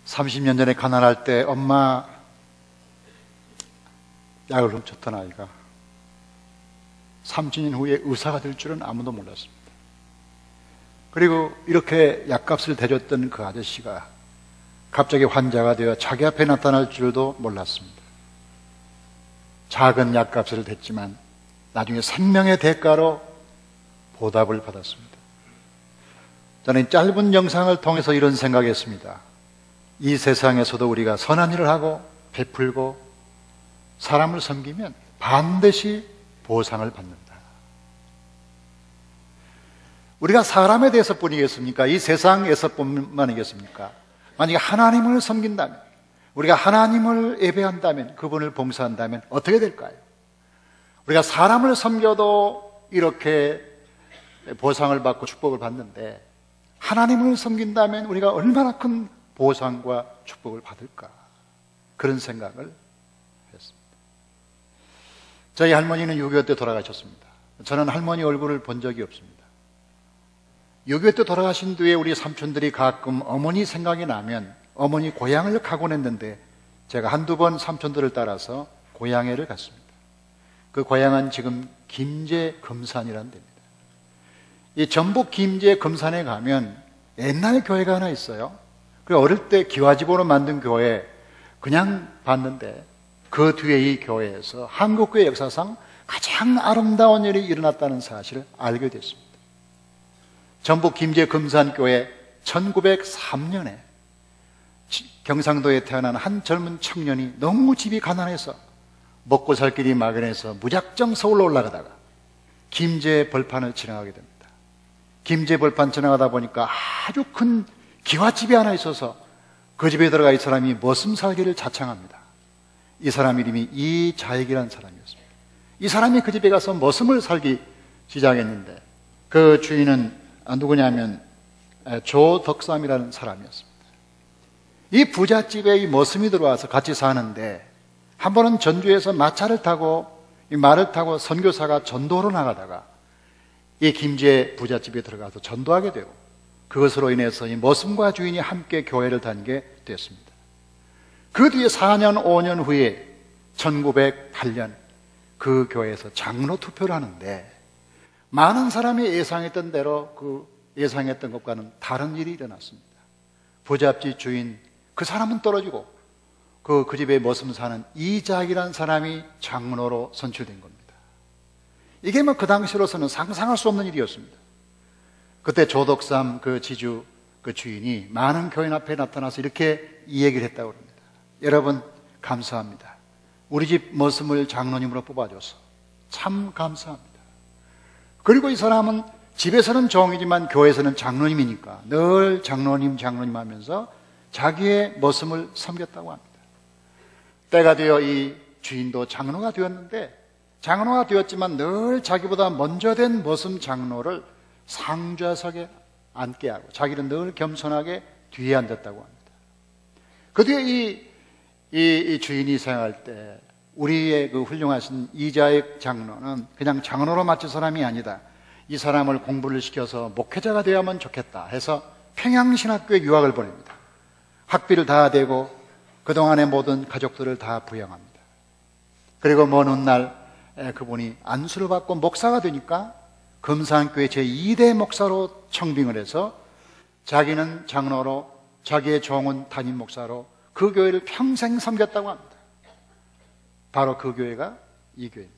30년 전에 가난할 때 엄마 약을 훔쳤던 아이가 30년 후에 의사가 될 줄은 아무도 몰랐습니다. 그리고 이렇게 약값을 대줬던 그 아저씨가 갑자기 환자가 되어 자기 앞에 나타날 줄도 몰랐습니다. 작은 약값을 댔지만 나중에 생명의 대가로 보답을 받았습니다. 저는 짧은 영상을 통해서 이런 생각했습니다. 이 세상에서도 우리가 선한 일을 하고 베풀고 사람을 섬기면 반드시 보상을 받는다. 우리가 사람에 대해서뿐이겠습니까? 이 세상에서뿐만이겠습니까? 만약에 하나님을 섬긴다면, 우리가 하나님을 예배한다면, 그분을 봉사한다면 어떻게 될까요? 우리가 사람을 섬겨도 이렇게 보상을 받고 축복을 받는데 하나님을 섬긴다면 우리가 얼마나 큰 보상과 축복을 받을까? 그런 생각을 했습니다. 저희 할머니는 6.25 때 돌아가셨습니다. 저는 할머니 얼굴을 본 적이 없습니다. 6.25 때 돌아가신 뒤에 우리 삼촌들이 가끔 어머니 생각이 나면 어머니 고향을 가곤 했는데 제가 한두 번 삼촌들을 따라서 고향에를 갔습니다. 그 고향은 지금 김제 금산이라는 데입니다. 이 전북 김제 금산에 가면 옛날 교회가 하나 있어요. 그 어릴 때 기와집으로 만든 교회 그냥 봤는데 그 뒤에 이 교회에서 한국교회 역사상 가장 아름다운 일이 일어났다는 사실을 알게 됐습니다. 전북 김제 금산교회 1903년에 경상도에 태어난 한 젊은 청년이 너무 집이 가난해서 먹고 살 길이 막연해서 무작정 서울로 올라가다가 김제 벌판을 지나가게 됩니다. 김제 벌판 지나가다 보니까 아주 큰 기와집이 하나 있어서 그 집에 들어가 이 사람이 머슴 살기를 자청합니다. 이 사람 이름이 이자익이라는 사람이었습니다. 이 사람이 그 집에 가서 머슴을 살기 시작했는데 그 주인은 누구냐면 조덕삼이라는 사람이었습니다. 이 부잣집에 이 머슴이 들어와서 같이 사는데 한 번은 전주에서 마차를 타고 이 말을 타고 선교사가 전도로 나가다가 이 김제 부잣집에 들어가서 전도하게 되고 그것으로 인해서 이 머슴과 주인이 함께 교회를 다니게 됐습니다. 그 뒤에 4년 5년 후에 1908년 그 교회에서 장로 투표를 하는데 많은 사람이 예상했던 대로 그 예상했던 것과는 다른 일이 일어났습니다. 부잣집 주인 그 사람은 떨어지고 그 집에 머슴 사는 이자익이라는 사람이 장로로 선출된 겁니다. 이게 뭐 그 당시로서는 상상할 수 없는 일이었습니다. 그때 조덕삼 그 지주 그 주인이 많은 교인 앞에 나타나서 이렇게 이 얘기를 했다고 합니다. 여러분 감사합니다. 우리 집 머슴을 장로님으로 뽑아줘서 참 감사합니다. 그리고 이 사람은 집에서는 종이지만 교회에서는 장로님이니까 늘 장로님 하면서 자기의 머슴을 섬겼다고 합니다. 때가 되어 이 주인도 장로가 되었는데 장로가 되었지만 늘 자기보다 먼저 된 머슴 장로를 상좌석에 앉게 하고 자기는 늘 겸손하게 뒤에 앉았다고 합니다. 그 뒤에 이 주인이 생각할 때 우리의 그 훌륭하신 이자익 장로는 그냥 장로로 맡은 사람이 아니다. 이 사람을 공부를 시켜서 목회자가 되어야만 좋겠다 해서 평양신학교에 유학을 보냅니다. 학비를 다 대고 그동안의 모든 가족들을 다 부양합니다. 그리고 먼 훗날 그분이 안수를 받고 목사가 되니까 금산교회 제2대 목사로 청빙을 해서 자기는 장로로 자기의 종은 담임 목사로 그 교회를 평생 섬겼다고 합니다. 바로 그 교회가 이 교회입니다.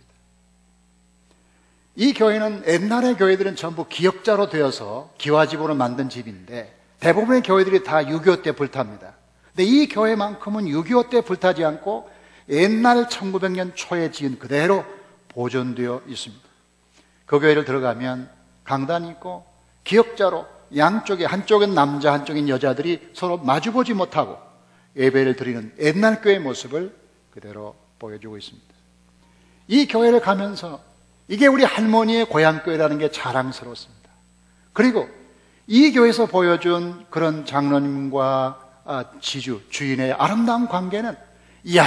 이 교회는 옛날의 교회들은 전부 기역자로 되어서 기와집으로 만든 집인데 대부분의 교회들이 다 6.25 때 불탑니다. 근데 이 교회만큼은 6.25 때 불타지 않고 옛날 1900년 초에 지은 그대로 보존되어 있습니다. 그 교회를 들어가면 강단이 있고 기역자로 양쪽에 한쪽은 남자 한쪽인 여자들이 서로 마주보지 못하고 예배를 드리는 옛날 교회의 모습을 그대로 보여주고 있습니다. 이 교회를 가면서 이게 우리 할머니의 고향교회라는 게 자랑스러웠습니다. 그리고 이 교회에서 보여준 그런 장로님과 주인의 아름다운 관계는 이야,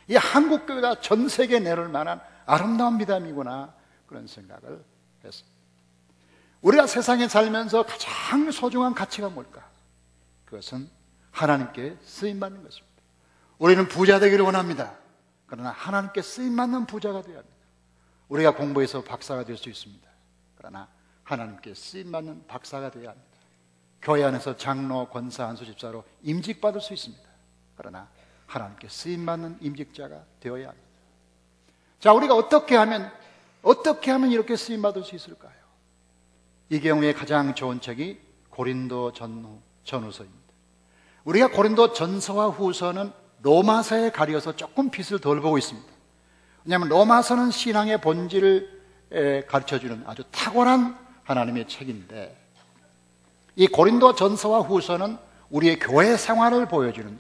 이 한국교회가 전 세계에 내놓을 만한 아름다운 미담이구나 그런 생각을 했습니다. 우리가 세상에 살면서 가장 소중한 가치가 뭘까? 그것은 하나님께 쓰임받는 것입니다. 우리는 부자 되기를 원합니다. 그러나 하나님께 쓰임받는 부자가 되어야 합니다. 우리가 공부해서 박사가 될 수 있습니다. 그러나 하나님께 쓰임받는 박사가 되어야 합니다. 교회 안에서 장로, 권사, 안수 집사로 임직받을 수 있습니다. 그러나 하나님께 쓰임받는 임직자가 되어야 합니다. 자, 우리가 어떻게 하면 이렇게 쓰임받을 수 있을까요? 이 경우에 가장 좋은 책이 고린도 전후서입니다. 우리가 고린도 전서와 후서는 로마서에 가려서 조금 빛을 덜 보고 있습니다. 왜냐하면 로마서는 신앙의 본질을 가르쳐주는 아주 탁월한 하나님의 책인데, 이 고린도 전서와 후서는 우리의 교회 생활을 보여주는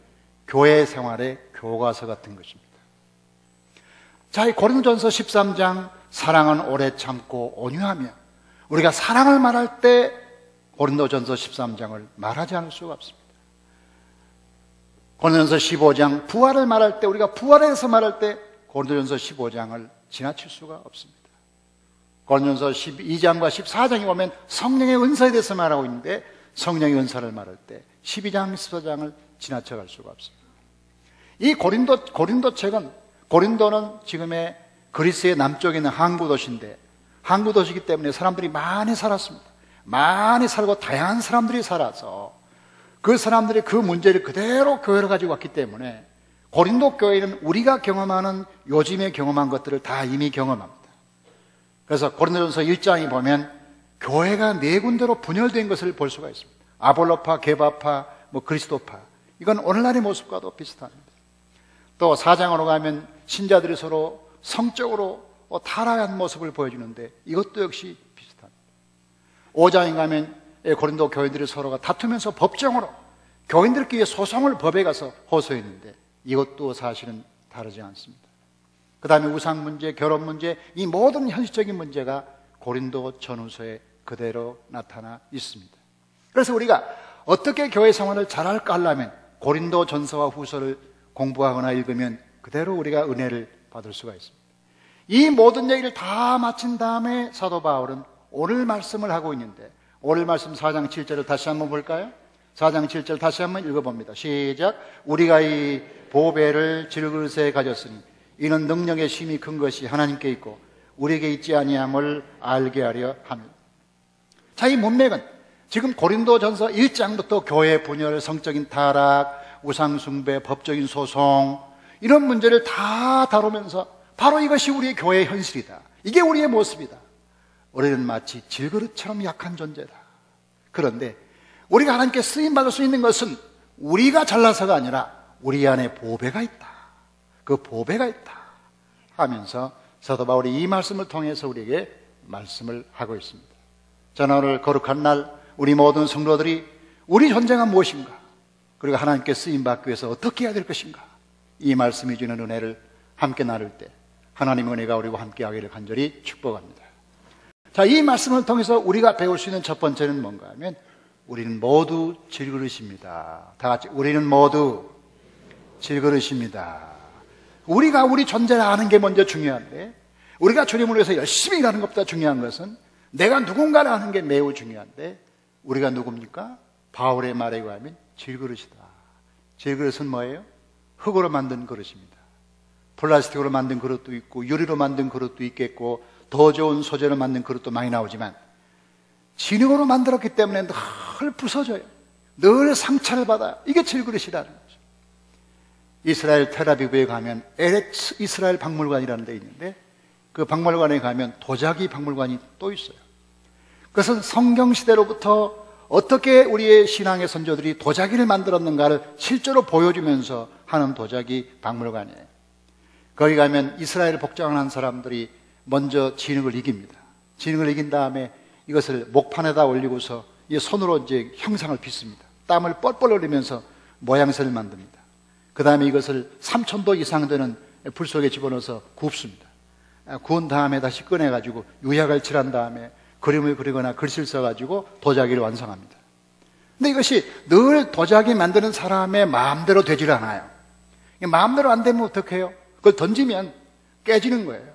교회 생활의 교과서 같은 것입니다. 자, 이 고린도전서 13장 사랑은 오래 참고 온유하며, 우리가 사랑을 말할 때 고린도전서 13장을 말하지 않을 수가 없습니다. 고린도전서 15장 부활을 말할 때, 우리가 부활에 대해서 말할 때 고린도전서 15장을 지나칠 수가 없습니다. 고린도전서 12장과 14장에 보면 성령의 은사에 대해서 말하고 있는데, 성령의 은사를 말할 때 12장, 14장을 지나쳐갈 수가 없습니다. 이 고린도 책은, 고린도는 지금의 그리스의 남쪽에 있는 항구 도시인데, 항구 도시이기 때문에 사람들이 많이 살았습니다. 많이 살고 다양한 사람들이 살아서 그 사람들이 그 문제를 그대로 교회로 가지고 왔기 때문에 고린도 교회는 우리가 경험하는, 요즘에 경험한 것들을 다 이미 경험합니다. 그래서 고린도전서 1장에 보면 교회가 네 군데로 분열된 것을 볼 수가 있습니다. 아볼로파, 게바파, 그리스도파. 이건 오늘날의 모습과도 비슷합니다. 또 4장으로 가면 신자들이 서로 성적으로 타락한 모습을 보여주는데, 이것도 역시 비슷합니다. 5장에 가면 고린도 교인들이 서로가 다투면서 법정으로 교인들끼리 소송을 법에 가서 호소했는데, 이것도 사실은 다르지 않습니다. 그 다음에 우상 문제, 결혼 문제, 이 모든 현실적인 문제가 고린도 전후서에 그대로 나타나 있습니다. 그래서 우리가 어떻게 교회 생활을 잘할까 하려면 고린도 전서와 후서를 공부하거나 읽으면 그대로 우리가 은혜를 받을 수가 있습니다. 이 모든 얘기를 다 마친 다음에 사도 바울은 오늘 말씀을 하고 있는데, 오늘 말씀 4장 7절을 다시 한번 볼까요? 4장 7절 다시 한번 읽어봅니다. 시작. 우리가 이 보배를 질그릇에 가졌으니 이는 능력의 힘이 큰 것이 하나님께 있고 우리에게 있지 아니함을 알게 하려 합니다. 자, 이 문맥은 지금 고린도전서 1장부터 교회 분열, 성적인 타락, 우상숭배, 법적인 소송, 이런 문제를 다 다루면서 바로 이것이 우리의 교회의 현실이다, 이게 우리의 모습이다, 우리는 마치 질그릇처럼 약한 존재다. 그런데 우리가 하나님께 쓰임받을 수 있는 것은 우리가 잘나서가 아니라 우리 안에 보배가 있다, 그 보배가 있다 하면서 사도 바울이 이 말씀을 통해서 우리에게 말씀을 하고 있습니다. 저는 오늘 거룩한 날 우리 모든 성도들이 우리 존재가 무엇인가, 그리고 하나님께 쓰임받기 위해서 어떻게 해야 될 것인가, 이 말씀이 주는 은혜를 함께 나눌 때 하나님의 은혜가 우리와 함께 하기를 간절히 축복합니다. 자, 이 말씀을 통해서 우리가 배울 수 있는 첫 번째는 뭔가 하면, 우리는 모두 질그릇입니다. 다 같이, 우리는 모두 질그릇입니다. 우리가 우리 존재를 아는 게 먼저 중요한데, 우리가 주님을 위해서 열심히 일하는 것보다 중요한 것은 내가 누군가를 아는 게 매우 중요한데, 우리가 누굽니까? 바울의 말에 의하면 질그릇이다. 질그릇은 뭐예요? 흙으로 만든 그릇입니다. 플라스틱으로 만든 그릇도 있고 유리로 만든 그릇도 있겠고 더 좋은 소재로 만든 그릇도 많이 나오지만, 진흙으로 만들었기 때문에 늘 부서져요. 늘 상처를 받아요. 이게 질그릇이라는 거죠. 이스라엘 텔아비브에 가면 에렉스 이스라엘 박물관이라는 데 있는데, 그 박물관에 가면 도자기 박물관이 또 있어요. 그것은 성경시대로부터 어떻게 우리의 신앙의 선조들이 도자기를 만들었는가를 실제로 보여주면서 하는 도자기 박물관이에요. 거기 가면 이스라엘 복장을 한 사람들이 먼저 진흙을 이깁니다. 진흙을 이긴 다음에 이것을 목판에다 올리고서 이 손으로 이제 형상을 빚습니다. 땀을 뻘뻘 흘리면서 모양새를 만듭니다. 그 다음에 이것을 3000도 이상 되는 불 속에 집어넣어서 굽습니다. 구운 다음에 다시 꺼내가지고 유약을 칠한 다음에 그림을 그리거나 글씨를 써가지고 도자기를 완성합니다. 근데 이것이 늘 도자기 만드는 사람의 마음대로 되질 않아요. 마음대로 안 되면 어떡해요? 그걸 던지면 깨지는 거예요.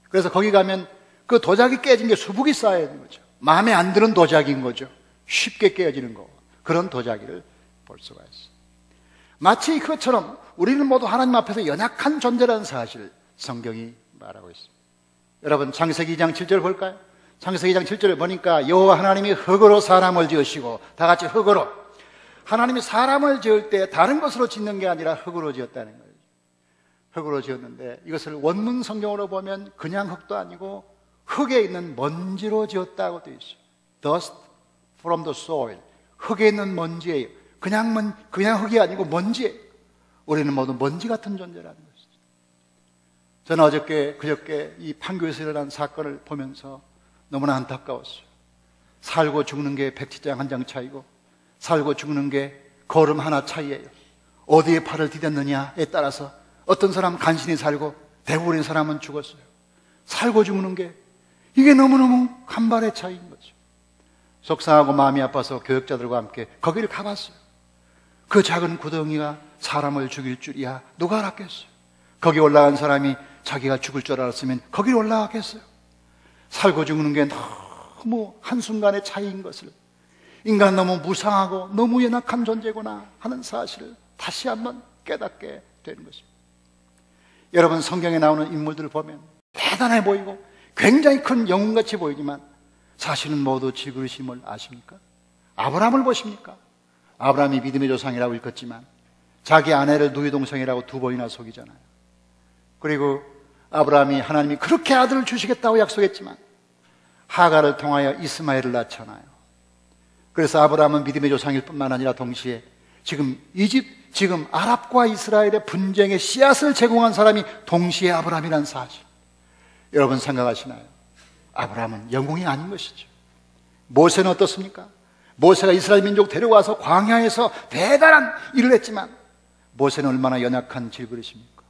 그래서 거기 가면 그 도자기 깨진 게 수북이 쌓여 있는 거죠. 마음에 안 드는 도자기인 거죠. 쉽게 깨어지는 거. 그런 도자기를 볼 수가 있어요. 마치 그것처럼 우리는 모두 하나님 앞에서 연약한 존재라는 사실을 성경이 말하고 있습니다. 여러분, 창세기 2장 7절 볼까요? 창세기 2장 7절을 보니까 여호와 하나님이 흙으로 사람을 지으시고, 다 같이 흙으로. 하나님이 사람을 지을 때 다른 것으로 짓는 게 아니라 흙으로 지었다는 거예요. 흙으로 지었는데 이것을 원문 성경으로 보면 그냥 흙도 아니고 흙에 있는 먼지로 지었다고 되어 있어요. Dust from the soil. 흙에 있는 먼지예요. 그냥 흙이 아니고 먼지예요. 우리는 모두 먼지 같은 존재라는 것이죠. 저는 그저께 이 판교에서 일어난 사건을 보면서 너무나 안타까웠어요. 살고 죽는 게 백지장 한 장 차이고, 살고 죽는 게 걸음 하나 차이예요. 어디에 팔을 디뎠느냐에 따라서 어떤 사람은 간신히 살고 대부분의 사람은 죽었어요. 살고 죽는 게 이게 너무너무 간발의 차이인 거죠. 속상하고 마음이 아파서 교역자들과 함께 거기를 가봤어요. 그 작은 구덩이가 사람을 죽일 줄이야 누가 알았겠어요. 거기 올라간 사람이 자기가 죽을 줄 알았으면 거기를 올라가겠어요. 살고 죽는 게 너무 한순간의 차이인 것을, 인간 너무 무상하고 너무 연약한 존재구나 하는 사실을 다시 한번 깨닫게 되는 것입니다. 여러분, 성경에 나오는 인물들을 보면 대단해 보이고 굉장히 큰 영웅같이 보이지만 사실은 모두 질그릇임을 아십니까? 아브라함을 보십니까? 아브라함이 믿음의 조상이라고 읽었지만 자기 아내를 누이 동생이라고 2번이나 속이잖아요. 그리고 아브라함이 하나님이 그렇게 아들을 주시겠다고 약속했지만 하갈을 통하여 이스마엘을 낳잖아요. 그래서 아브라함은 믿음의 조상일 뿐만 아니라 동시에 지금 아랍과 이스라엘의 분쟁의 씨앗을 제공한 사람이 동시에 아브라함이라는 사실, 여러분 생각하시나요? 아브라함은 영웅이 아닌 것이죠. 모세는 어떻습니까? 모세가 이스라엘 민족 데려와서 광야에서 대단한 일을 했지만 모세는 얼마나 연약한 질그릇입니까?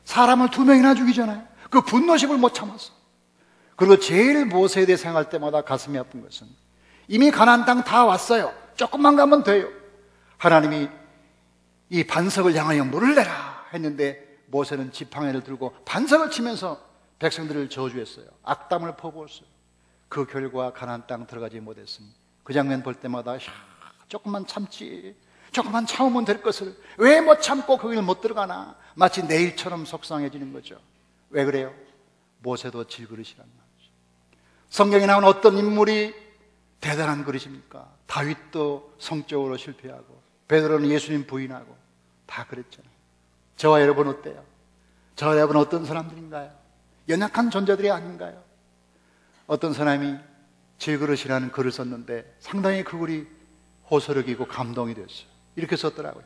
사람을 2명이나 죽이잖아요. 그 분노심을 못 참았어. 그리고 제일 모세에 대해 생각할 때마다 가슴이 아픈 것은 이미 가나안 땅 다 왔어요. 조금만 가면 돼요. 하나님이 이 반석을 향하여 물을 내라 했는데 모세는 지팡이를 들고 반석을 치면서 백성들을 저주했어요. 악담을 퍼부었어요. 그 결과 가나안 땅 들어가지 못했으니 그 장면 볼 때마다 조금만 참지, 조금만 참으면 될 것을 왜 못 참고 거기를 못 들어가나, 마치 내일처럼 속상해지는 거죠. 왜 그래요? 모세도 질그릇이란 말이죠. 성경에 나온 어떤 인물이 대단한 그릇입니까? 다윗도 성적으로 실패하고 베드로는 예수님 부인하고 다 그랬잖아요. 저와 여러분 어때요? 저와 여러분 어떤 사람들인가요? 연약한 존재들이 아닌가요? 어떤 사람이 질그릇이라는 글을 썼는데 상당히 그 글이 호소력이고 감동이 됐어요. 이렇게 썼더라고요.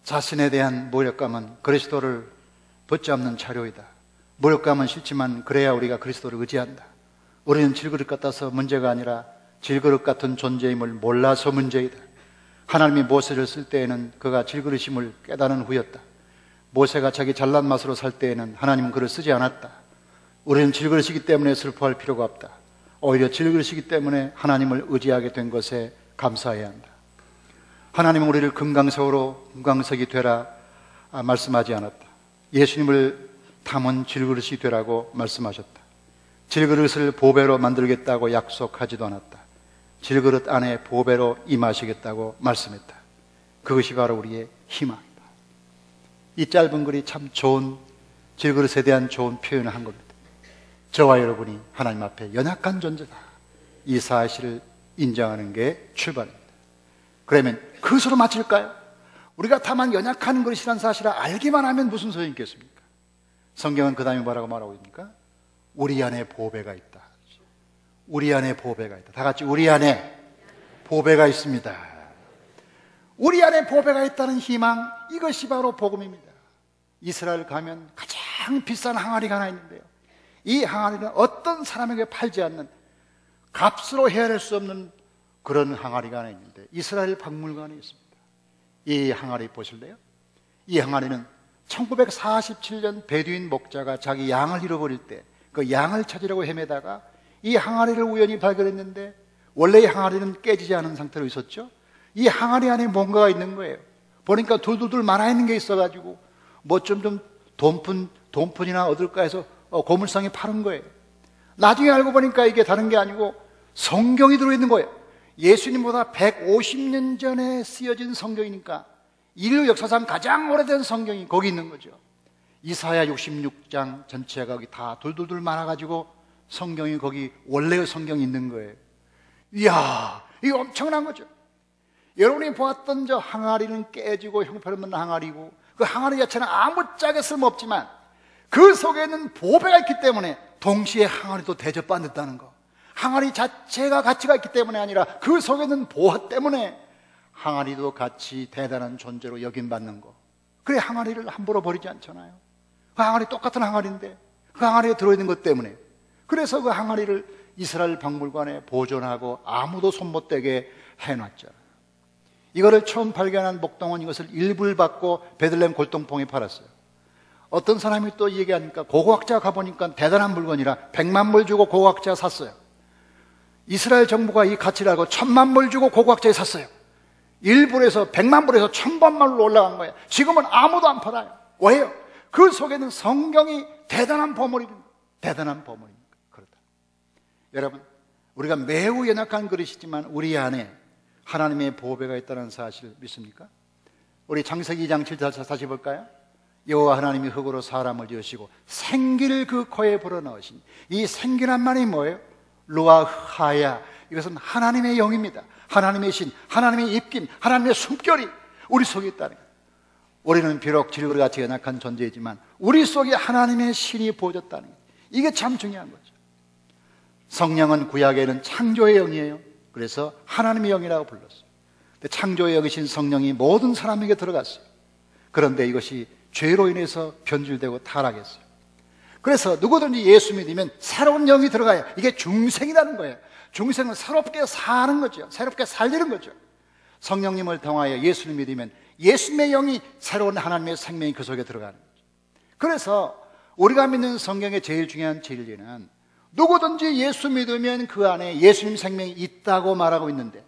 자신에 대한 모욕감은 그리스도를 붙잡는 자료이다. 모욕감은 싫지만 그래야 우리가 그리스도를 의지한다. 우리는 질그릇 같아서 문제가 아니라 질그릇 같은 존재임을 몰라서 문제이다. 하나님이 모세를 쓸 때에는 그가 질그릇임을 깨달은 후였다. 모세가 자기 잘난 맛으로 살 때에는 하나님은 그를 쓰지 않았다. 우리는 질그릇이기 때문에 슬퍼할 필요가 없다. 오히려 질그릇이기 때문에 하나님을 의지하게 된 것에 감사해야 한다. 하나님은 우리를 금강석이 되라 말씀하지 않았다. 예수님을 담은 질그릇이 되라고 말씀하셨다. 질그릇을 보배로 만들겠다고 약속하지도 않았다. 질그릇 안에 보배로 임하시겠다고 말씀했다. 그것이 바로 우리의 희망이다. 이 짧은 글이 참 좋은, 질그릇에 대한 좋은 표현을 한 겁니다. 저와 여러분이 하나님 앞에 연약한 존재다, 이 사실을 인정하는 게 출발입니다. 그러면 그것으로 마칠까요? 우리가 다만 연약한 그릇이라는 사실을 알기만 하면 무슨 소용이 있겠습니까? 성경은 그 다음에 뭐라고 말하고 있습니까? 우리 안에 보배가 있다. 우리 안에 보배가 있다. 다 같이 우리 안에 보배가 있습니다. 우리 안에 보배가 있다는 희망, 이것이 바로 복음입니다. 이스라엘 가면 가장 비싼 항아리가 하나 있는데요, 이 항아리는 어떤 사람에게 팔지 않는, 값으로 헤아릴 수 없는 그런 항아리가 하나 있는데 이스라엘 박물관에 있습니다. 이 항아리 보실래요? 이 항아리는 1947년 베두인 목자가 자기 양을 잃어버릴 때 그 양을 찾으려고 헤매다가 이 항아리를 우연히 발견했는데 원래 이 항아리는 깨지지 않은 상태로 있었죠. 이 항아리 안에 뭔가가 있는 거예요. 보니까 둘둘둘 말아있는 게 있어가지고 뭐 좀 돈푼이나 얻을까 해서 고물상에 파는 거예요. 나중에 알고 보니까 이게 다른 게 아니고 성경이 들어있는 거예요. 예수님보다 150년 전에 쓰여진 성경이니까 인류 역사상 가장 오래된 성경이 거기 있는 거죠. 이사야 66장 전체가 거기 다 돌돌돌 말아가지고 성경이 거기 원래의 성경이 있는 거예요. 이야, 이거 엄청난 거죠. 여러분이 보았던 저 항아리는 깨지고 형편없는 항아리고 그 항아리 자체는 아무짝에 쓸모없지만 그 속에는 보배가 있기 때문에 동시에 항아리도 대접받는다는 거. 항아리 자체가 가치가 있기 때문이 아니라 그 속에는 보화 때문에 항아리도 같이 대단한 존재로 여김받는 거. 그래 항아리를 함부로 버리지 않잖아요. 그 항아리 똑같은 항아리인데 그 항아리에 들어있는 것 때문에 그래서 그 항아리를 이스라엘 박물관에 보존하고 아무도 손 못 대게 해놨잖아요. 이거를 처음 발견한 목동은 이것을 일부를 받고 베들레헴 골동품에 팔았어요. 어떤 사람이 또 얘기하니까 고고학자 가보니까 대단한 물건이라 100만 불 주고 고고학자 샀어요. 이스라엘 정부가 이 가치를 알고 1000만 불 주고 고고학자에 샀어요. 1불에서 100만 불에서 1000만 불로 올라간 거예요. 지금은 아무도 안 팔아요. 왜요? 그 속에는 성경이 대단한 보물입니다. 대단한 보물입니다. 그렇다. 여러분, 우리가 매우 연약한 그릇이지만 우리 안에 하나님의 보배가 있다는 사실 믿습니까? 우리 창세기 2장 7절 다시 볼까요? 여호와 하나님이 흙으로 사람을 지으시고 생기를 그 코에 불어넣으시니 이 생기란 말이 뭐예요? 루아하야. 이것은 하나님의 영입니다. 하나님의 신, 하나님의 입김, 하나님의 숨결이 우리 속에 있다는 거예요. 우리는 비록 질그릇같이 연약한 존재이지만 우리 속에 하나님의 신이 보여졌다는 거예요. 이게 참 중요한 거죠. 성령은 구약에는 창조의 영이에요. 그래서 하나님의 영이라고 불렀어요. 근데 창조의 영이신 성령이 모든 사람에게 들어갔어요. 그런데 이것이 죄로 인해서 변질되고 타락했어요. 그래서 누구든지 예수 믿으면 새로운 영이 들어가요. 이게 중생이라는 거예요. 중생은 새롭게 사는 거죠. 새롭게 살리는 거죠. 성령님을 통하여 예수를 믿으면 예수님의 영이 새로운 하나님의 생명이 그 속에 들어가는 거죠. 그래서 우리가 믿는 성경의 제일 중요한 진리는 누구든지 예수 믿으면 그 안에 예수님 생명이 있다고 말하고 있는데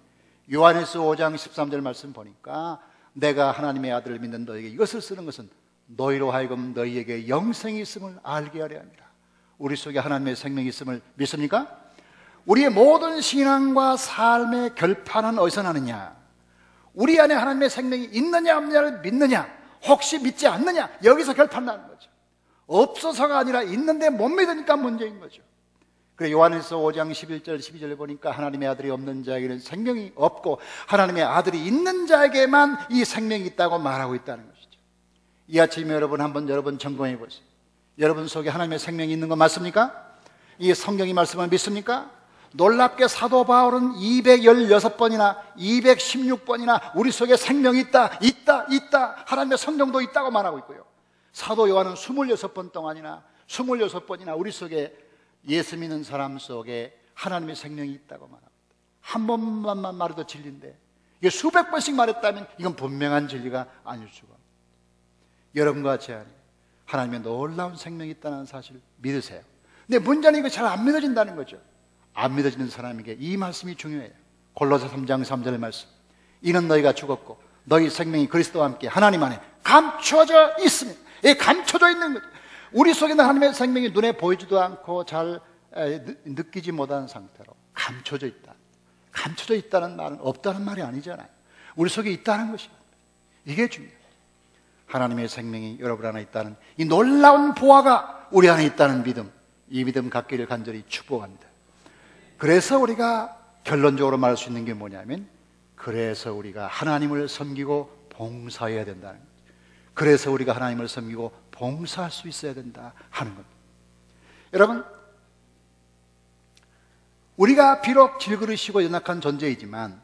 요한일서 5장 13절 말씀 보니까 내가 하나님의 아들을 믿는 너에게 이것을 쓰는 것은 너희로 하여금 너희에게 영생이 있음을 알게 하려 합니다. 우리 속에 하나님의 생명이 있음을 믿습니까? 우리의 모든 신앙과 삶의 결판은 어디서 나느냐? 우리 안에 하나님의 생명이 있느냐 없느냐를 믿느냐, 혹시 믿지 않느냐, 여기서 결판 나는 거죠. 없어서가 아니라 있는데 못 믿으니까 문제인 거죠. 그래 요한일서 5장 11절 12절에 보니까 하나님의 아들이 없는 자에게는 생명이 없고 하나님의 아들이 있는 자에게만 이 생명이 있다고 말하고 있다는 것이죠. 이 아침에 여러분 점검해 보세요. 여러분 속에 하나님의 생명이 있는 거 맞습니까? 이 성경이 말씀을 믿습니까? 놀랍게 사도 바울은 216번이나 216번이나 우리 속에 생명이 있다 하나님의 성령도 있다고 말하고 있고요. 사도 요한은 26번 동안이나 26번이나 우리 속에 예수 믿는 사람 속에 하나님의 생명이 있다고 말합니다. 한 번만 말해도 진리인데 이게 수백 번씩 말했다면 이건 분명한 진리가 아닐 수가 없습니다. 여러분과 제 안에 하나님의 놀라운 생명이 있다는 사실을 믿으세요. 근데 문제는 이거 잘 안 믿어진다는 거죠. 안 믿어지는 사람에게 이 말씀이 중요해요. 골로새 3장 3절 말씀. 이는 너희가 죽었고 너희 생명이 그리스도와 함께 하나님 안에 감춰져 있으면, 이 감춰져 있는 거죠. 우리 속에 있는 하나님의 생명이 눈에 보이지도 않고 잘 느끼지 못하는 상태로 감춰져 있다. 감춰져 있다는 말은 없다는 말이 아니잖아요. 우리 속에 있다는 것입니다. 이게 중요해요. 하나님의 생명이 여러분 안에 있다는 이 놀라운 보화가 우리 안에 있다는 믿음, 이 믿음 갖기를 간절히 축복합니다. 그래서 우리가 결론적으로 말할 수 있는 게 뭐냐면, 그래서 우리가 하나님을 섬기고 봉사해야 된다는 거죠. 그래서 우리가 하나님을 섬기고 봉사할 수 있어야 된다 하는 겁니다. 여러분, 우리가 비록 질그릇이고 연약한 존재이지만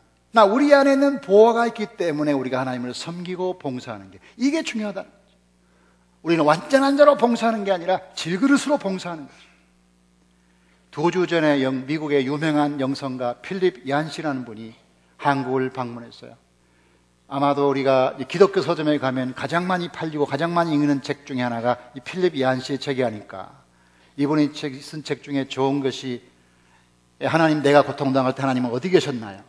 우리 안에는 보화가 있기 때문에 우리가 하나님을 섬기고 봉사하는 게, 이게 중요하다는 거죠. 우리는 완전한 자로 봉사하는 게 아니라 질그릇으로 봉사하는 거죠. 2주 전에 미국의 유명한 영성가 필립 얀시라는 분이 한국을 방문했어요. 아마도 우리가 기독교 서점에 가면 가장 많이 팔리고 가장 많이 읽는 책 중에 하나가 이 필립 얀시의 책이 아닐까. 이분이 쓴 책 중에 좋은 것이, 하나님 내가 고통당할 때 하나님은 어디 계셨나요?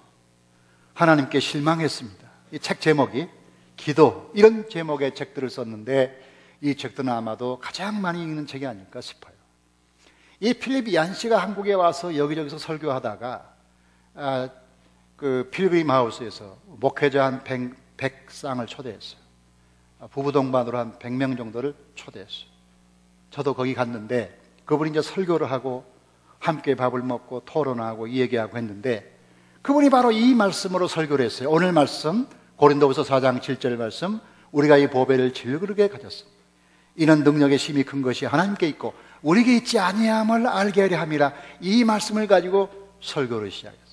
하나님께 실망했습니다. 이 책 제목이 기도, 이런 제목의 책들을 썼는데 이 책들은 아마도 가장 많이 읽는 책이 아닐까 싶어요. 이 필립 얀시가 한국에 와서 여기저기서 설교하다가 그 필그림 하우스에서 목회자 한 100쌍을 초대했어요. 부부 동반으로 한 100명 정도를 초대했어요. 저도 거기 갔는데 그분이 이제 설교를 하고 함께 밥을 먹고 토론하고 이야기하고 했는데 그분이 바로 이 말씀으로 설교를 했어요. 오늘 말씀 고린도후서 4장 7절 말씀, 우리가 이 보배를 질그릇에 가졌습니다. 이는 능력의 힘이 큰 것이 하나님께 있고 우리에게 있지 아니함을 알게 하려 함이라. 이 말씀을 가지고 설교를 시작했어요.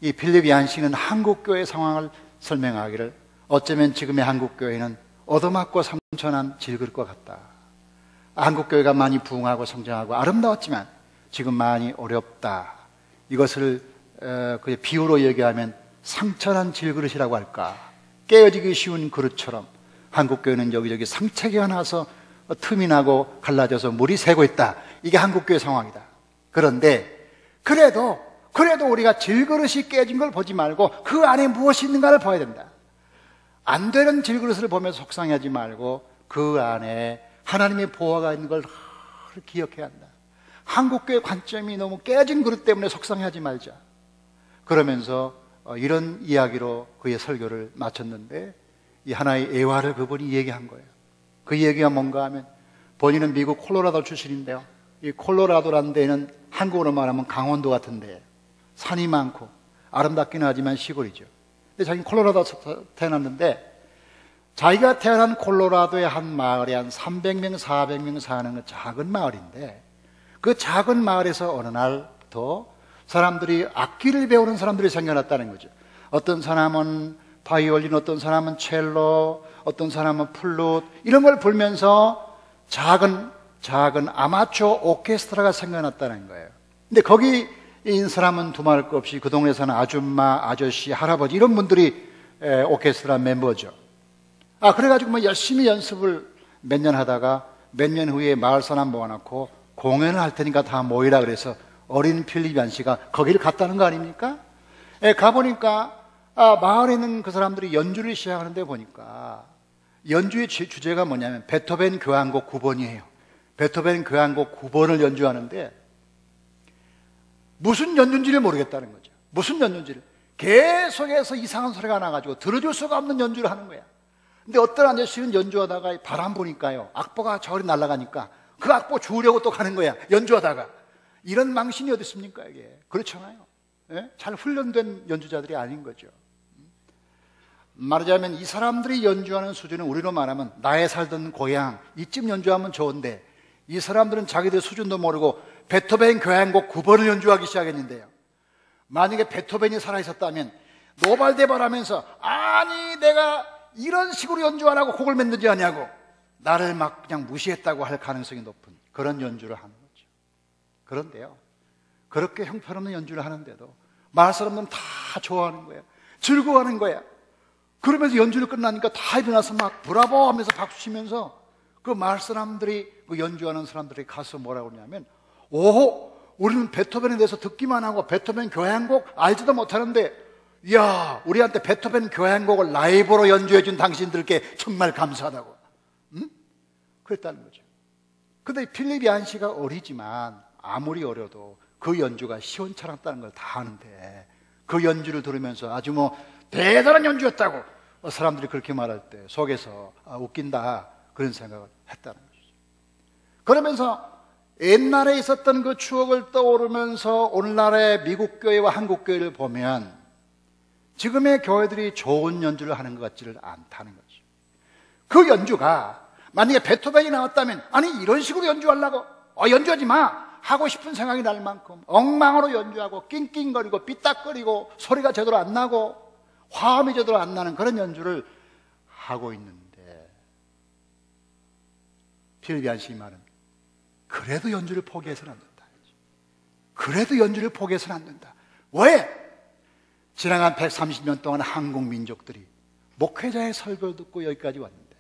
이 필립 얀시는 한국교회 상황을 설명하기를, 어쩌면 지금의 한국교회는 얻어맞고 삼천한 질그릇과 같다. 한국교회가 많이 부흥하고 성장하고 아름다웠지만 지금 많이 어렵다. 이것을 그 비유로 얘기하면 상처난 질그릇이라고 할까. 깨어지기 쉬운 그릇처럼 한국교회는 여기저기 상처가 나서 틈이 나고 갈라져서 물이 새고 있다. 이게 한국교회 상황이다. 그런데 그래도 우리가 질그릇이 깨진 걸 보지 말고 그 안에 무엇이 있는가를 봐야 된다. 안 되는 질그릇을 보면서 속상해하지 말고 그 안에 하나님의 보호가 있는 걸 기억해야 한다. 한국교회 관점이 너무 깨진 그릇 때문에 속상해하지 말자. 그러면서 이런 이야기로 그의 설교를 마쳤는데 이 하나의 애화를 그분이 얘기한 거예요. 그 얘기가 뭔가 하면, 본인은 미국 콜로라도 출신인데요. 이 콜로라도라는 데는 한국으로 말하면 강원도 같은 데예요. 산이 많고 아름답긴 하지만 시골이죠. 근데 자기는 콜로라도에서 태어났는데 자기가 태어난 콜로라도의 한 마을에 한 300명, 400명 사는 그 작은 마을인데 그 작은 마을에서 어느 날부터 사람들이 악기를 배우는 사람들이 생겨났다는 거죠. 어떤 사람은 바이올린, 어떤 사람은 첼로, 어떤 사람은 플룻, 이런 걸 불면서 작은 아마추어 오케스트라가 생겨났다는 거예요. 근데 거기 인 사람은 두말할 것 없이 그 동네 사는 아줌마, 아저씨, 할아버지 이런 분들이 오케스트라 멤버죠. 그래가지고 뭐 열심히 연습을 몇 년 하다가 몇 년 후에 마을 사람 모아놓고 공연을 할 테니까 다 모이라 그래서 어린 필립 얀시가 거기를 갔다는 거 아닙니까? 가보니까 마을에 있는 그 사람들이 연주를 시작하는데 보니까 연주의 주제가 뭐냐면 베토벤 교향곡 9번이에요. 베토벤 교향곡 9번을 연주하는데 무슨 연주인지를 모르겠다는 거죠. 무슨 연주인지를. 계속해서 이상한 소리가 나가지고 들어줄 수가 없는 연주를 하는 거야. 근데 어떤 아저씨는 연주하다가 바람 부니까요, 악보가 저리 날아가니까 그 악보 주우려고 또 가는 거야, 연주하다가. 이런 망신이 어디 있습니까, 이게? 그렇잖아요. 예? 잘 훈련된 연주자들이 아닌 거죠. 말하자면 이 사람들이 연주하는 수준은 우리로 말하면 나의 살던 고향 이쯤 연주하면 좋은데, 이 사람들은 자기들 수준도 모르고 베토벤 교향곡 9번을 연주하기 시작했는데요, 만약에 베토벤이 살아있었다면 노발대발하면서 아니 내가 이런 식으로 연주하라고 곡을 만들지 않냐고 나를 막 그냥 무시했다고 할 가능성이 높은 그런 연주를 하는 거죠. 그런데요, 그렇게 형편없는 연주를 하는데도 마을 사람들은 다 좋아하는 거예요. 즐거워하는 거야. 그러면서 연주를 끝나니까 다 일어나서 막 브라보 하면서 박수 치면서 그 마을 사람들이, 그 연주하는 사람들이 가서 뭐라고 그러냐면, 오호, 우리는 베토벤에 대해서 듣기만 하고 베토벤 교향곡 알지도 못하는데, 이야, 우리한테 베토벤 교향곡을 라이브로 연주해 준 당신들께 정말 감사하다고. 응? 그랬다는 거죠. 근데 필립 얀시가 어리지만 아무리 어려도 그 연주가 시원찮았다는 걸 다 아는데, 그 연주를 들으면서 아주 뭐 대단한 연주였다고 사람들이 그렇게 말할 때 속에서 웃긴다, 그런 생각을 했다는 것이죠. 그러면서 옛날에 있었던 그 추억을 떠오르면서 오늘날의 미국 교회와 한국 교회를 보면 지금의 교회들이 좋은 연주를 하는 것 같지를 않다는 거죠. 그 연주가 만약에 베토벤이 나왔다면, 아니 이런 식으로 연주하려고 연주하지 마 하고 싶은 생각이 날 만큼 엉망으로 연주하고 낑낑거리고 삐딱거리고 소리가 제대로 안 나고 화음이 제대로 안 나는 그런 연주를 하고 있는데, 필립 얀시 말은 그래도 연주를 포기해서는 안 된다. 그래도 연주를 포기해서는 안 된다. 왜? 지나간 130년 동안 한국 민족들이 목회자의 설교를 듣고 여기까지 왔는데,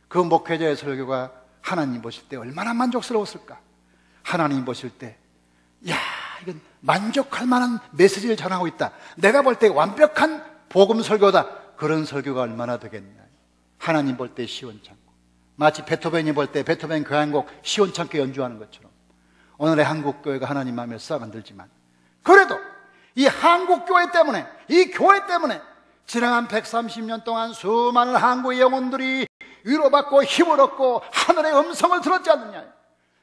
그 목회자의 설교가 하나님 보실 때 얼마나 만족스러웠을까? 하나님 보실 때, 야, 이건 만족할 만한 메시지를 전하고 있다, 내가 볼 때 완벽한 복음 설교다, 그런 설교가 얼마나 되겠냐. 하나님 볼 때 시원찮고, 마치 베토벤이 볼 때 베토벤 교향곡 시원찮게 연주하는 것처럼 오늘의 한국 교회가 하나님 마음에 싹 안 들지만, 그래도 이 한국교회 때문에, 이 교회 때문에 지나간 130년 동안 수많은 한국의 영혼들이 위로받고 힘을 얻고 하늘의 음성을 들었지 않느냐.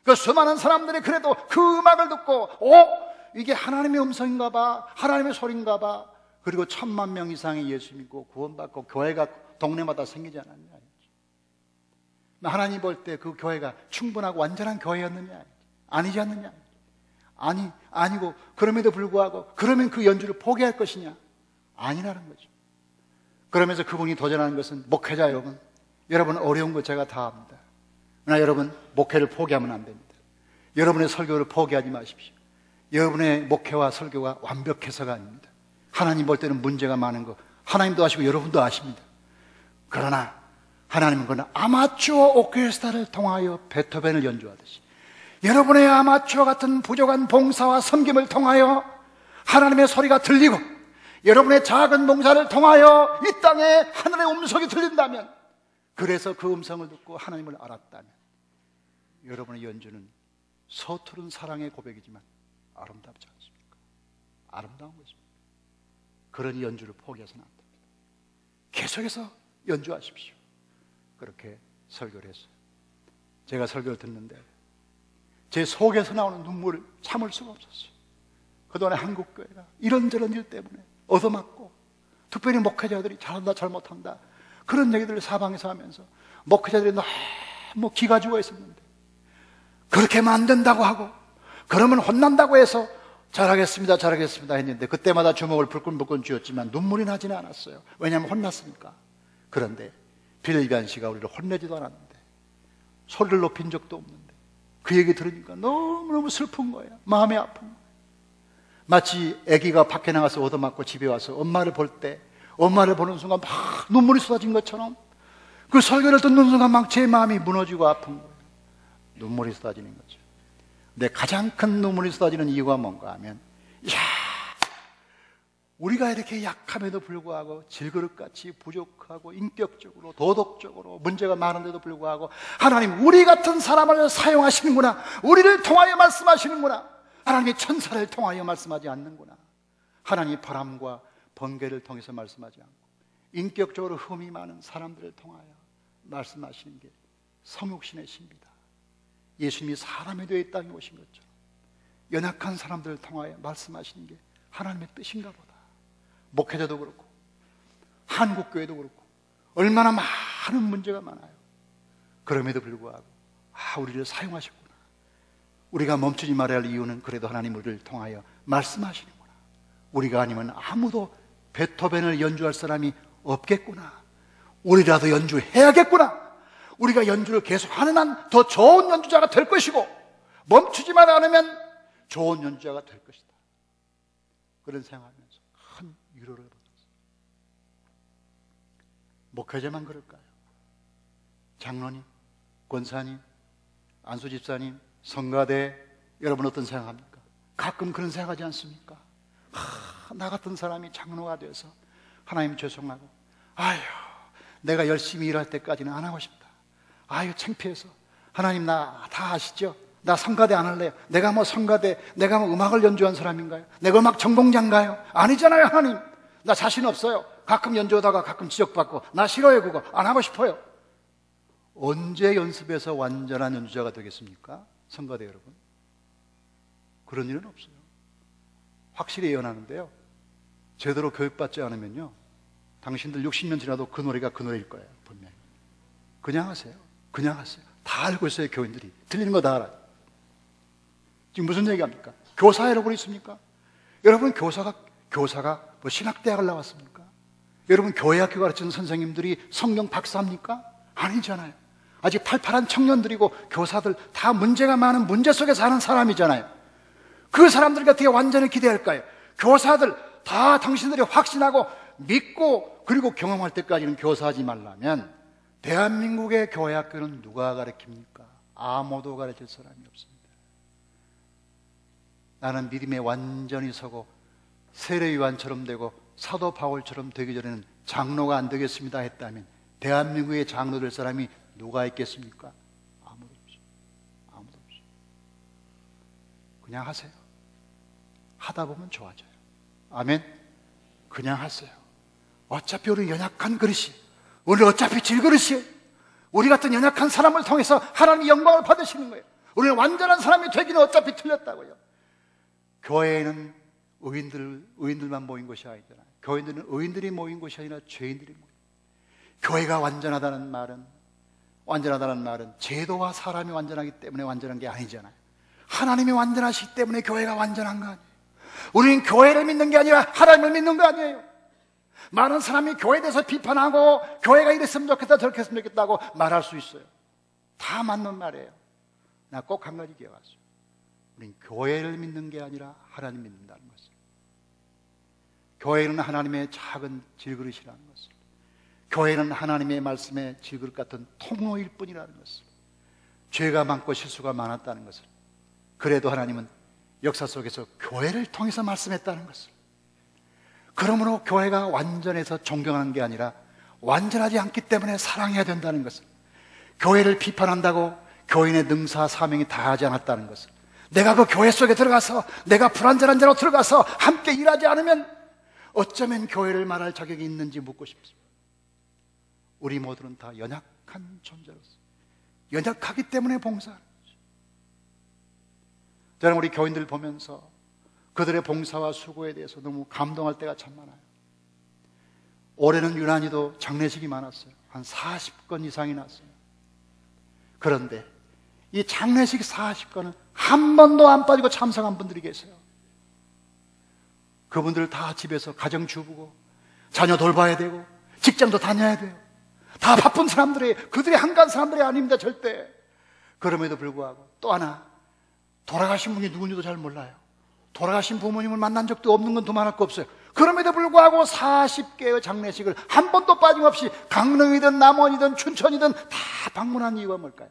그 수많은 사람들이 그래도 그 음악을 듣고 이게 하나님의 음성인가 봐, 하나님의 소리인가 봐. 그리고 1000만 명 이상의 예수 믿고 구원받고 교회가 동네마다 생기지 않았냐. 하나님 볼 때 그 교회가 충분하고 완전한 교회였느냐, 아니지 않느냐. 아니고 그럼에도 불구하고 그러면 그 연주를 포기할 것이냐, 아니라는 거죠. 그러면서 그분이 도전하는 것은, 목회자 여러분 어려운 거 제가 다 압니다. 그러나 여러분 목회를 포기하면 안 됩니다. 여러분의 설교를 포기하지 마십시오. 여러분의 목회와 설교가 완벽해서가 아닙니다. 하나님 볼 때는 문제가 많은 거 하나님도 아시고 여러분도 아십니다. 그러나 하나님은 그러나 아마추어 오케스트라를 통하여 베토벤을 연주하듯이 여러분의 아마추어 같은 부족한 봉사와 섬김을 통하여 하나님의 소리가 들리고, 여러분의 작은 봉사를 통하여 이 땅에 하늘의 음성이 들린다면, 그래서 그 음성을 듣고 하나님을 알았다면, 여러분의 연주는 서투른 사랑의 고백이지만 아름답지 않습니까? 아름다운 것입니다. 그런 연주를 포기해서는 안 됩니다. 계속해서 연주하십시오. 그렇게 설교를 했어요. 제가 설교를 듣는데 제 속에서 나오는 눈물을 참을 수가 없었어요. 그동안에 한국교회가 이런저런 일 때문에 얻어맞고, 특별히 목회자들이 잘한다 잘못한다 그런 얘기들을 사방에서 하면서 목회자들이 너무 기가 죽어 있었는데, 그렇게 하면 안 된다고 하고 그러면 혼난다고 해서 잘하겠습니다 잘하겠습니다 했는데, 그때마다 주먹을 불끈불끈 쥐었지만 눈물이 나지는 않았어요. 왜냐하면 혼났으니까. 그런데 빌리비안 씨가 우리를 혼내지도 않았는데, 소리를 높인 적도 없는데, 그 얘기 들으니까 너무너무 슬픈 거예요. 마음이 아픈 거예요. 마치 아기가 밖에 나가서 얻어맞고 집에 와서 엄마를 볼 때, 엄마를 보는 순간 막 눈물이 쏟아진 것처럼 그 설교를 듣는 순간 막 제 마음이 무너지고 아픈 거예요. 눈물이 쏟아지는 거죠. 근데 가장 큰 눈물이 쏟아지는 이유가 뭔가 하면, 우리가 이렇게 약함에도 불구하고 질그릇같이 부족하고 인격적으로 도덕적으로 문제가 많은데도 불구하고 하나님 우리 같은 사람을 사용하시는구나, 우리를 통하여 말씀하시는구나, 하나님의 천사를 통하여 말씀하지 않는구나, 하나님의 바람과 번개를 통해서 말씀하지 않고 인격적으로 흠이 많은 사람들을 통하여 말씀하시는 게 성육신의 신비다. 예수님이 사람이 되어 이 땅에 오신 것처럼 연약한 사람들을 통하여 말씀하시는 게 하나님의 뜻인가 보다. 목회자도 그렇고 한국교회도 그렇고 얼마나 많은 문제가 많아요. 그럼에도 불구하고 우리를 사용하셨구나. 우리가 멈추지 말아야 할 이유는 그래도 하나님 우리를 통하여 말씀하시는구나. 우리가 아니면 아무도 베토벤을 연주할 사람이 없겠구나. 우리라도 연주해야겠구나. 우리가 연주를 계속하는 한 더 좋은 연주자가 될 것이고, 멈추지만 않으면 좋은 연주자가 될 것이다. 그런 생각하면서 큰 위로를 받았어요. 목회자만 그럴까요? 장로님, 권사님, 안수집사님, 성가대, 여러분 어떤 생각합니까? 가끔 그런 생각하지 않습니까? 나 같은 사람이 장로가 돼서 하나님 죄송하고, 내가 열심히 일할 때까지는 안 하고 싶다. 창피해서 하나님 나 다 아시죠? 나 성가대 안 할래요. 내가 뭐 성가대, 내가 뭐 음악을 연주한 사람인가요? 내가 음악 전공자인가요? 아니잖아요. 하나님 나 자신 없어요. 가끔 연주하다가 가끔 지적받고 나 싫어요. 그거 안 하고 싶어요. 언제 연습해서 완전한 연주자가 되겠습니까? 성가대 여러분, 그런 일은 없어요. 확실히 예언하는데요, 제대로 교육받지 않으면요 당신들 60년 지나도 그 노래가 그 노래일 거예요. 분명히. 그냥 하세요. 그냥 하세요. 다 알고 있어요. 교인들이 들리는 거 다 알아요. 지금 무슨 얘기합니까? 교사 여러분 있습니까? 여러분 교사가 뭐 신학대학을 나왔습니까? 여러분 교회학교 가르치는 선생님들이 성경 박사입니까? 아니잖아요. 아직 팔팔한 청년들이고 교사들 다 문제가 많은 문제 속에 사는 사람이잖아요. 그 사람들이 어떻게 완전히 기대할까요? 교사들 다 당신들이 확신하고 믿고 그리고 경험할 때까지는 교사하지 말라면 대한민국의 교회학교는 누가 가르칩니까? 아무도 가르칠 사람이 없습니다. 나는 믿음에 완전히 서고 세례요한처럼 되고 사도 바울처럼 되기 전에는 장로가 안 되겠습니다 했다면 대한민국의 장로 될 사람이 누가 있겠습니까? 아무도 없어요. 아무도 없어요. 그냥 하세요. 하다 보면 좋아져요. 아멘? 그냥 하세요. 어차피 우리는 연약한 그릇이, 우리는 어차피 질그릇이에요. 우리 같은 연약한 사람을 통해서 하나님이 영광을 받으시는 거예요. 우리는 완전한 사람이 되기는 어차피 틀렸다고요. 교회에는 의인들만 모인 것이 아니잖아요. 교회는 의인들이 모인 것이 아니라 죄인들이 모인 거예요. 교회가 완전하다는 말은 제도와 사람이 완전하기 때문에 완전한 게 아니잖아요. 하나님이 완전하시기 때문에 교회가 완전한 거 아니에요. 우리는 교회를 믿는 게 아니라 하나님을 믿는 거 아니에요. 많은 사람이 교회에 대해서 비판하고 교회가 이랬으면 좋겠다 저렇게 했으면 좋겠다고 말할 수 있어요. 다 맞는 말이에요. 나 꼭 한 가지 기억하세요. 우리는 교회를 믿는 게 아니라 하나님 믿는다는 것을. 교회는 하나님의 작은 질그릇이라는 것을, 교회는 하나님의 말씀의 질그릇 같은 통로일 뿐이라는 것을, 죄가 많고 실수가 많았다는 것을, 그래도 하나님은 역사 속에서 교회를 통해서 말씀했다는 것을, 그러므로 교회가 완전해서 존경하는 게 아니라 완전하지 않기 때문에 사랑해야 된다는 것을, 교회를 비판한다고 교인의 능사 사명이 다하지 않았다는 것을, 내가 그 교회 속에 들어가서 내가 불완전한 자로 들어가서 함께 일하지 않으면 어쩌면 교회를 말할 자격이 있는지 묻고 싶습니다. 우리 모두는 다 연약한 존재로서 연약하기 때문에 봉사하는 거죠. 저는 우리 교인들 보면서 그들의 봉사와 수고에 대해서 너무 감동할 때가 참 많아요. 올해는 유난히도 장례식이 많았어요. 한 40건 이상이 났어요. 그런데 이 장례식 40건은 한 번도 안 빠지고 참석한 분들이 계세요. 그분들 다 집에서 가정주부고 자녀 돌봐야 되고 직장도 다녀야 돼요. 다 바쁜 사람들이, 그들이 한가한 사람들이 아닙니다, 절대. 그럼에도 불구하고 또 하나, 돌아가신 분이 누군지도 잘 몰라요. 돌아가신 부모님을 만난 적도 없는 건 두말할 거 없어요. 그럼에도 불구하고 40개의 장례식을 한 번도 빠짐없이 강릉이든 남원이든 춘천이든 다 방문한 이유가 뭘까요?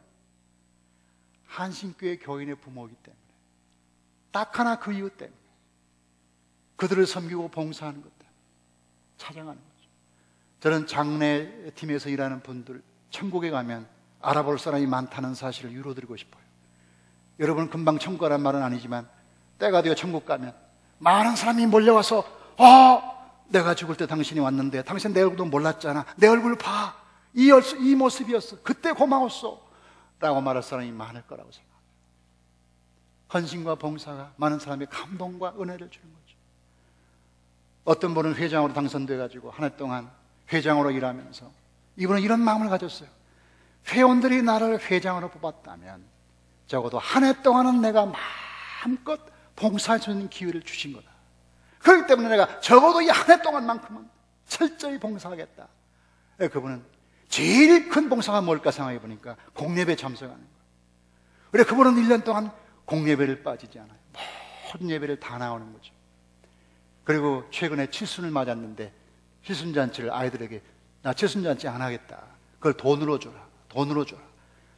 한신교회 교인의 부모이기 때문에, 딱 하나 그 이유 때문에, 그들을 섬기고 봉사하는 것 때문에 찾아가는 거죠. 저는 장례팀에서 일하는 분들 천국에 가면 알아볼 사람이 많다는 사실을 유로드리고 싶어요. 여러분, 금방 천국 가란 말은 아니지만 때가 되어 천국 가면 많은 사람이 몰려와서 내가 죽을 때 당신이 왔는데 당신 내 얼굴도 몰랐잖아, 내 얼굴 봐, 이 모습이었어, 그때 고마웠어 라고 말할 사람이 많을 거라고 생각합니다. 헌신과 봉사가 많은 사람의 감동과 은혜를 주는 거죠. 어떤 분은 회장으로 당선돼가지고 한 해 동안 회장으로 일하면서 이분은 이런 마음을 가졌어요. 회원들이 나를 회장으로 뽑았다면 적어도 한 해 동안은 내가 마음껏 봉사할 수 있는 기회를 주신 거다. 그렇기 때문에 내가 적어도 이 한 해 동안만큼은 철저히 봉사하겠다. 그분은 제일 큰 봉사가 뭘까 생각해 보니까 공예배 참석하는 거예요. 그래, 그분은 1년 동안 공예배를 빠지지 않아요. 모든 예배를 다 나오는 거죠. 그리고 최근에 칠순을 맞았는데 칠순잔치를 아이들에게, 나 칠순잔치 안 하겠다, 그걸 돈으로 줘라, 돈으로 줘라.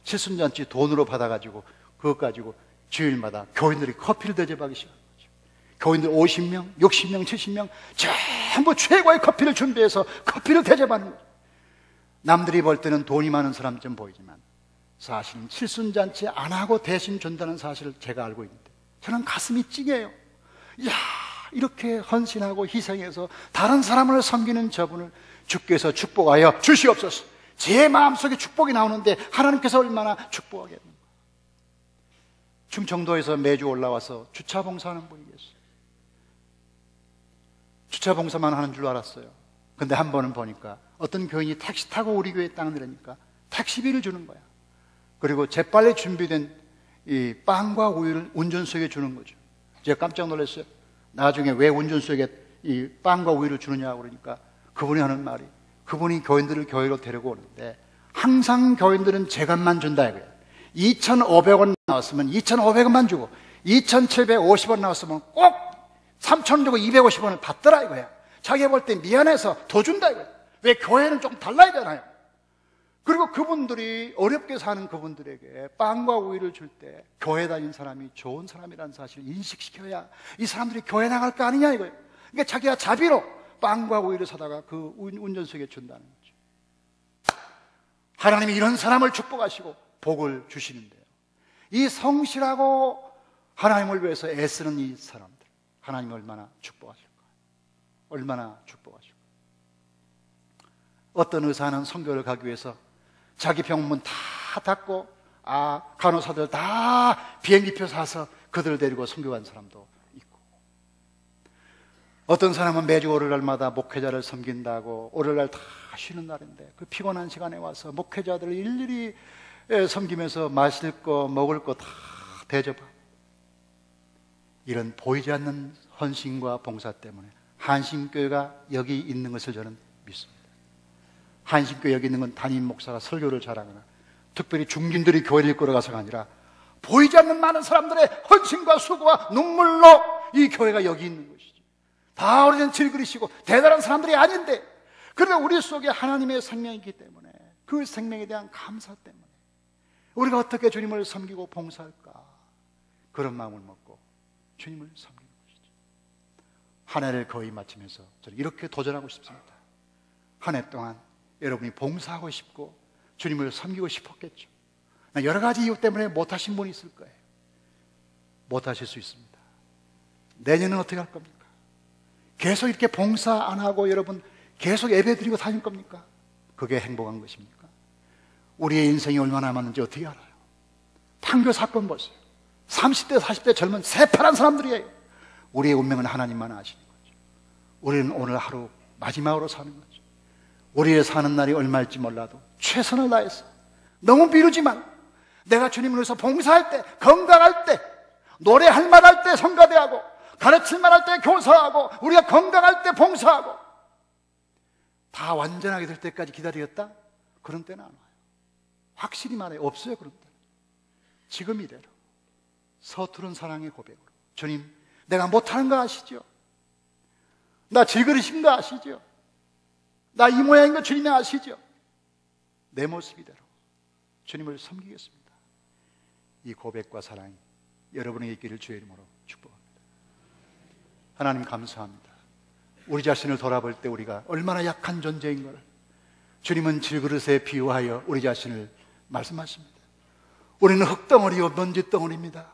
칠순잔치 돈으로 받아가지고 그것 가지고 주일마다 교인들이 커피를 대접하기 시작한 거죠. 교인들 50명, 60명, 70명 전부 최고의 커피를 준비해서 커피를 대접하는 거죠. 남들이 볼 때는 돈이 많은 사람처럼 보이지만 사실은 칠순잔치 안 하고 대신 준다는 사실을 제가 알고 있는데 저는 가슴이 찡해요. 이야, 이렇게 헌신하고 희생해서 다른 사람을 섬기는 저분을 주께서 축복하여 주시옵소서. 제 마음속에 축복이 나오는데 하나님께서 얼마나 축복하겠는가. 충청도에서 매주 올라와서 주차 봉사하는 분이 계세요. 주차 봉사만 하는 줄 알았어요. 근데 한 번은 보니까 어떤 교인이 택시 타고 우리 교회에 딱 내리니까 택시비를 주는 거야. 그리고 재빨리 준비된 이 빵과 우유를 운전수에게 주는 거죠. 제가 깜짝 놀랐어요. 나중에 왜 운전수에게 이 빵과 우유를 주느냐고 그러니까 그분이 하는 말이, 그분이 교인들을 교회로 데리고 오는데 항상 교인들은 제값만 준다 이거예요. 2,500원 나왔으면 2,500원만 주고 2,750원 나왔으면 꼭 3,000원 주고 250원을 받더라 이거야. 자기가 볼 때 미안해서 더 준다 이거야. 왜? 교회는 조금 달라야 되나요? 그리고 그분들이 어렵게 사는 그분들에게 빵과 우유를 줄 때 교회 다닌 사람이 좋은 사람이라는 사실을 인식시켜야 이 사람들이 교회 나갈 거 아니냐 이거예요. 그러니까 자기가 자비로 빵과 우유를 사다가 그 운전수에게 준다는 거죠. 하나님이 이런 사람을 축복하시고 복을 주시는데요, 이 성실하고 하나님을 위해서 애쓰는 이 사람들, 하나님 얼마나 축복하실까. 얼마나 축복하시고. 어떤 의사는 선교를 가기 위해서 자기 병원 다 닫고 간호사들 다 비행기표 사서 그들을 데리고 선교 간 사람도 있고, 어떤 사람은 매주 오늘날마다 목회자를 섬긴다고 오늘날 다 쉬는 날인데 그 피곤한 시간에 와서 목회자들을 일일이 섬기면서 마실 거 먹을 거 다 대접하고, 이런 보이지 않는 헌신과 봉사 때문에 한신교회가 여기 있는 것을 저는 믿습니다. 한신교회 여기 있는 건 담임 목사가 설교를 잘하거나 특별히 중진들이 교회를 이끌어가서가 아니라 보이지 않는 많은 사람들의 헌신과 수고와 눈물로 이 교회가 여기 있는 것이죠. 다 오래전 질그리시고 대단한 사람들이 아닌데, 그러나 우리 속에 하나님의 생명이 있기 때문에, 그 생명에 대한 감사 때문에 우리가 어떻게 주님을 섬기고 봉사할까, 그런 마음을 먹고 주님을 섬기는 것이죠. 한 해를 거의 마치면서 저는 이렇게 도전하고 싶습니다. 한 해 동안 여러분이 봉사하고 싶고 주님을 섬기고 싶었겠죠. 여러 가지 이유 때문에 못하신 분이 있을 거예요. 못하실 수 있습니다. 내년은 어떻게 할 겁니까? 계속 이렇게 봉사 안 하고 여러분 계속 예배 드리고 다닐 겁니까? 그게 행복한 것입니까? 우리의 인생이 얼마나 남았는지 어떻게 알아요? 판교 사건 보세요. 30대 40대 젊은 새파란 사람들이에요. 우리의 운명은 하나님만 아시는 거죠. 우리는 오늘 하루 마지막으로 사는 거죠. 우리의 사는 날이 얼마일지 몰라도 최선을 다해서, 너무 미루지 말고, 내가 주님을 위해서 봉사할 때, 건강할 때, 노래할 만할 때 성가대하고, 가르칠 만할 때 교사하고, 우리가 건강할 때 봉사하고, 다 완전하게 될 때까지 기다리겠다? 그런 때는 안 와요. 확실히 말해요. 없어요. 그런 때는. 지금 이대로 서투른 사랑의 고백으로, 주님, 내가 못하는 거 아시죠? 나 질그릇인 거 아시죠? 나 이 모양인 거 주님이 아시죠? 내 모습 이대로 주님을 섬기겠습니다. 이 고백과 사랑이 여러분에게 있기를 주의 이름으로 축복합니다. 하나님 감사합니다. 우리 자신을 돌아볼 때 우리가 얼마나 약한 존재인 걸 주님은 질그릇에 비유하여 우리 자신을 말씀하십니다. 우리는 흙덩어리요 먼지덩어리입니다.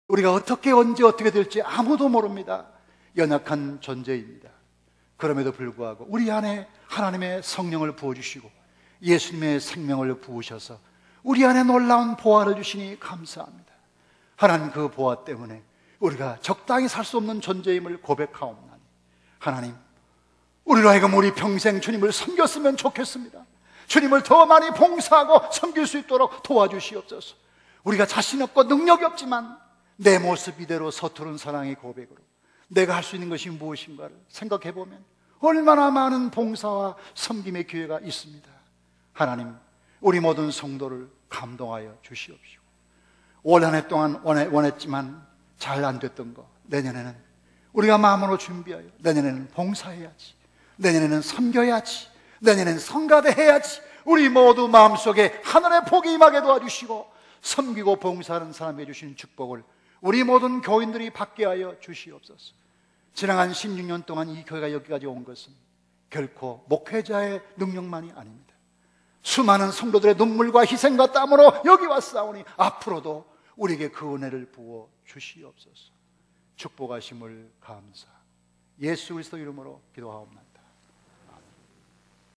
우리가 어떻게 언제 어떻게 될지 아무도 모릅니다. 연약한 존재입니다. 그럼에도 불구하고 우리 안에 하나님의 성령을 부어주시고 예수님의 생명을 부으셔서 우리 안에 놀라운 보화를 주시니 감사합니다. 하나님, 그 보화 때문에 우리가 적당히 살 수 없는 존재임을 고백하옵나니, 하나님, 우리로 하여금 우리 평생 주님을 섬겼으면 좋겠습니다. 주님을 더 많이 봉사하고 섬길 수 있도록 도와주시옵소서. 우리가 자신 없고 능력이 없지만 내 모습 이대로 서투른 사랑의 고백으로 내가 할 수 있는 것이 무엇인가를 생각해보면 얼마나 많은 봉사와 섬김의 기회가 있습니다. 하나님, 우리 모든 성도를 감동하여 주시옵시고, 올 한 해 동안 원했지만 잘 안 됐던 거, 내년에는 우리가 마음으로 준비하여 내년에는 봉사해야지, 내년에는 섬겨야지, 내년에는 성가대 해야지, 우리 모두 마음속에 하늘의 복이 임하게 도와주시고 섬기고 봉사하는 사람에게 주시는 축복을 우리 모든 교인들이 받게 하여 주시옵소서. 지나간 16년 동안 이 교회가 여기까지 온 것은 결코 목회자의 능력만이 아닙니다. 수많은 성도들의 눈물과 희생과 땀으로 여기 왔사오니 앞으로도 우리에게 그 은혜를 부어 주시옵소서. 축복하심을 감사, 예수 그리스도 이름으로 기도하옵나이다.